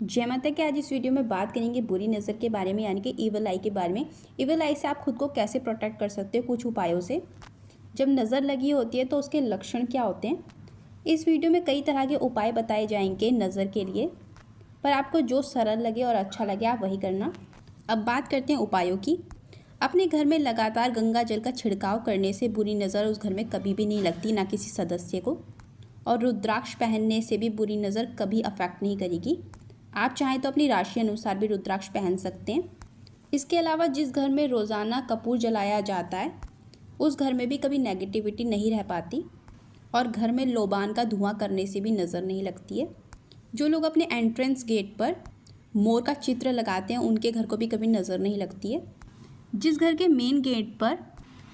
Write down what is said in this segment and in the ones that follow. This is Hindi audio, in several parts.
जय माता की। आज इस वीडियो में बात करेंगे बुरी नज़र के बारे में, यानी कि ईवल आई के बारे में। ईवल आई से आप खुद को कैसे प्रोटेक्ट कर सकते हो, कुछ उपायों से। जब नज़र लगी होती है तो उसके लक्षण क्या होते हैं। इस वीडियो में कई तरह के उपाय बताए जाएंगे नज़र के लिए, पर आपको जो सरल लगे और अच्छा लगे आप वही करना। अब बात करते हैं उपायों की। अपने घर में लगातार गंगा जल का छिड़काव करने से बुरी नज़र उस घर में कभी भी नहीं लगती, ना किसी सदस्य को। और रुद्राक्ष पहनने से भी बुरी नज़र कभी अफेक्ट नहीं करेगी। आप चाहें तो अपनी राशि अनुसार भी रुद्राक्ष पहन सकते हैं। इसके अलावा जिस घर में रोज़ाना कपूर जलाया जाता है उस घर में भी कभी नेगेटिविटी नहीं रह पाती। और घर में लोबान का धुआं करने से भी नज़र नहीं लगती है। जो लोग अपने एंट्रेंस गेट पर मोर का चित्र लगाते हैं उनके घर को भी कभी नज़र नहीं लगती है। जिस घर के मेन गेट पर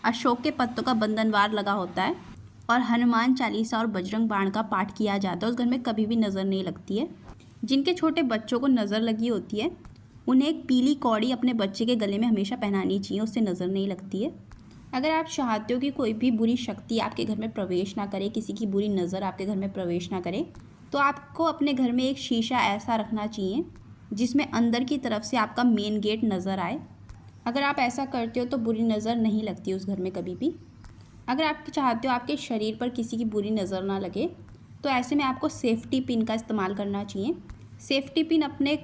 अशोक के पत्तों का बंधनवार लगा होता है और हनुमान चालीसा और बजरंग बाण का पाठ किया जाता है उस घर में कभी भी नज़र नहीं लगती है। जिनके छोटे बच्चों को नज़र लगी होती है उन्हें एक पीली कौड़ी अपने बच्चे के गले में हमेशा पहनानी चाहिए, उससे नज़र नहीं लगती है। अगर आप चाहते हो कि कोई भी बुरी शक्ति आपके घर में प्रवेश ना करे, किसी की बुरी नज़र आपके घर में प्रवेश ना करे, तो आपको अपने घर में एक शीशा ऐसा रखना चाहिए जिसमें अंदर की तरफ से आपका मेन गेट नज़र आए। अगर आप ऐसा करते हो तो बुरी नज़र नहीं लगती उस घर में कभी भी। अगर आप चाहते हो आपके शरीर पर किसी की बुरी नज़र ना लगे तो ऐसे में आपको सेफ्टी पिन का इस्तेमाल करना चाहिए। सेफ्टी पिन अपने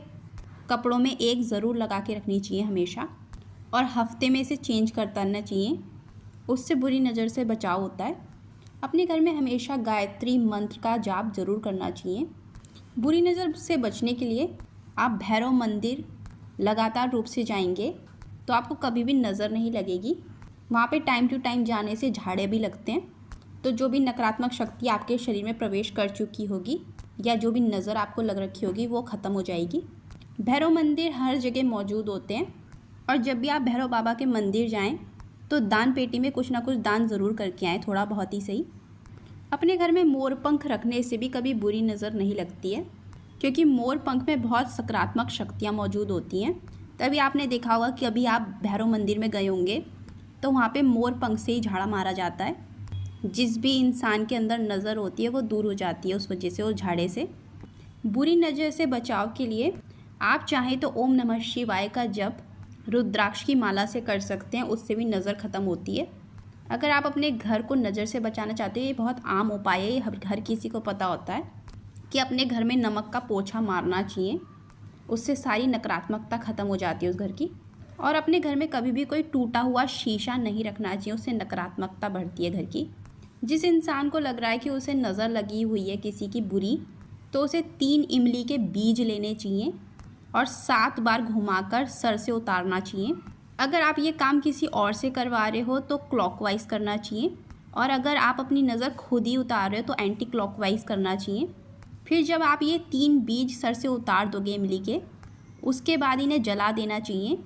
कपड़ों में एक ज़रूर लगा के रखनी चाहिए हमेशा, और हफ्ते में इसे चेंज करता रहना चाहिए, उससे बुरी नज़र से बचाव होता है। अपने घर में हमेशा गायत्री मंत्र का जाप ज़रूर करना चाहिए। बुरी नज़र से बचने के लिए आप भैरव मंदिर लगातार रूप से जाएंगे तो आपको कभी भी नज़र नहीं लगेगी। वहाँ पे टाइम टू टाइम जाने से झाड़े भी लगते हैं, तो जो भी नकारात्मक शक्ति आपके शरीर में प्रवेश कर चुकी होगी या जो भी नज़र आपको लग रखी होगी वो ख़त्म हो जाएगी। भैरव मंदिर हर जगह मौजूद होते हैं, और जब भी आप भैरव बाबा के मंदिर जाएं तो दान पेटी में कुछ ना कुछ दान ज़रूर करके आएँ, थोड़ा बहुत ही सही। अपने घर में मोर पंख रखने से भी कभी बुरी नज़र नहीं लगती है, क्योंकि मोर पंख में बहुत सकारात्मक शक्तियाँ मौजूद होती हैं। तभी आपने देखा होगा कि अभी आप भैरव मंदिर में गए होंगे तो वहाँ पे मोर पंख से ही झाड़ा मारा जाता है। जिस भी इंसान के अंदर नज़र होती है वो दूर हो जाती है उस वजह से, उस झाड़े से। बुरी नज़र से बचाव के लिए आप चाहें तो ओम नमः शिवाय का जप रुद्राक्ष की माला से कर सकते हैं, उससे भी नज़र ख़त्म होती है। अगर आप अपने घर को नज़र से बचाना चाहते हैं, ये बहुत आम उपाय है, ये हर किसी को पता होता है कि अपने घर में नमक का पोछा मारना चाहिए, उससे सारी नकारात्मकता ख़त्म हो जाती है उस घर की। और अपने घर में कभी भी कोई टूटा हुआ शीशा नहीं रखना चाहिए, उससे नकारात्मकता बढ़ती है घर की। जिस इंसान को लग रहा है कि उसे नज़र लगी हुई है किसी की बुरी, तो उसे 3 इमली के बीज लेने चाहिए और 7 बार घुमाकर सर से उतारना चाहिए। अगर आप ये काम किसी और से करवा रहे हो तो क्लॉकवाइज करना चाहिए, और अगर आप अपनी नज़र खुद ही उतार रहे हो तो एंटी क्लॉकवाइज करना चाहिए। फिर जब आप ये 3 बीज सर से उतार दोगे इमली के, उसके बाद इन्हें जला देना चाहिए,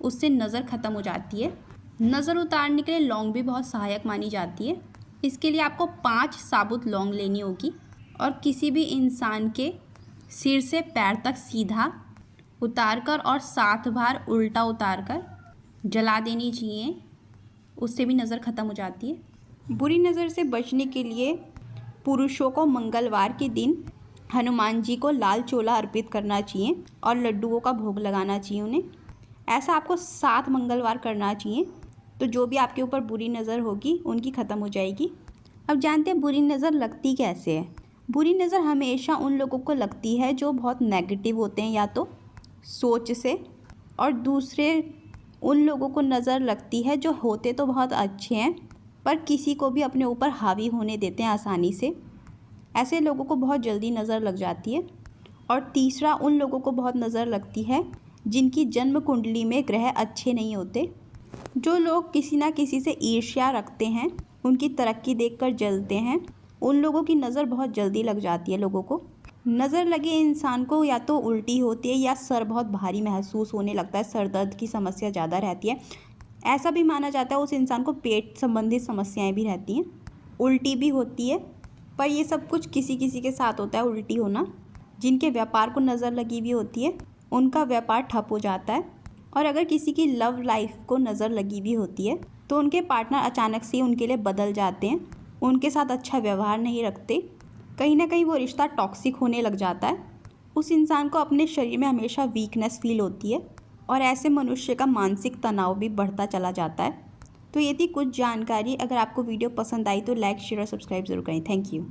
उससे नज़र ख़त्म हो जाती है। नज़र उतारने के लिए लौंग भी बहुत सहायक मानी जाती है। इसके लिए आपको 5 साबुत लौंग लेनी होगी और किसी भी इंसान के सिर से पैर तक सीधा उतारकर और 7 बार उल्टा उतारकर जला देनी चाहिए, उससे भी नज़र ख़त्म हो जाती है। बुरी नज़र से बचने के लिए पुरुषों को मंगलवार के दिन हनुमान जी को लाल चोला अर्पित करना चाहिए और लड्डुओं का भोग लगाना चाहिए उन्हें। ऐसा आपको 7 मंगलवार करना चाहिए, तो जो भी आपके ऊपर बुरी नज़र होगी उनकी ख़त्म हो जाएगी। अब जानते हैं बुरी नज़र लगती कैसे है। बुरी नज़र हमेशा उन लोगों को लगती है जो बहुत नेगेटिव होते हैं या तो सोच से, और दूसरे उन लोगों को नज़र लगती है जो होते तो बहुत अच्छे हैं पर किसी को भी अपने ऊपर हावी होने देते हैं आसानी से। ऐसे लोगों को बहुत जल्दी नज़र लग जाती है। और तीसरा, उन लोगों को बहुत नज़र लगती है जिनकी जन्म कुंडली में ग्रह अच्छे नहीं होते। जो लोग किसी ना किसी से ईर्ष्या रखते हैं, उनकी तरक्की देखकर जलते हैं, उन लोगों की नज़र बहुत जल्दी लग जाती है। लोगों को नज़र लगे इंसान को या तो उल्टी होती है या सर बहुत भारी महसूस होने लगता है, सर दर्द की समस्या ज़्यादा रहती है। ऐसा भी माना जाता है उस इंसान को पेट संबंधित समस्याएं भी रहती हैं, उल्टी भी होती है। पर ये सब कुछ किसी किसी के साथ होता है उल्टी होना। जिनके व्यापार को नज़र लगी हुई होती है उनका व्यापार ठप हो जाता है। और अगर किसी की लव लाइफ को नज़र लगी हुई होती है तो उनके पार्टनर अचानक से उनके लिए बदल जाते हैं, उनके साथ अच्छा व्यवहार नहीं रखते, कहीं ना कहीं वो रिश्ता टॉक्सिक होने लग जाता है। उस इंसान को अपने शरीर में हमेशा वीकनेस फील होती है और ऐसे मनुष्य का मानसिक तनाव भी बढ़ता चला जाता है। तो ये थी कुछ जानकारी। अगर आपको वीडियो पसंद आई तो लाइक शेयर और सब्सक्राइब ज़रूर करें। Thank you.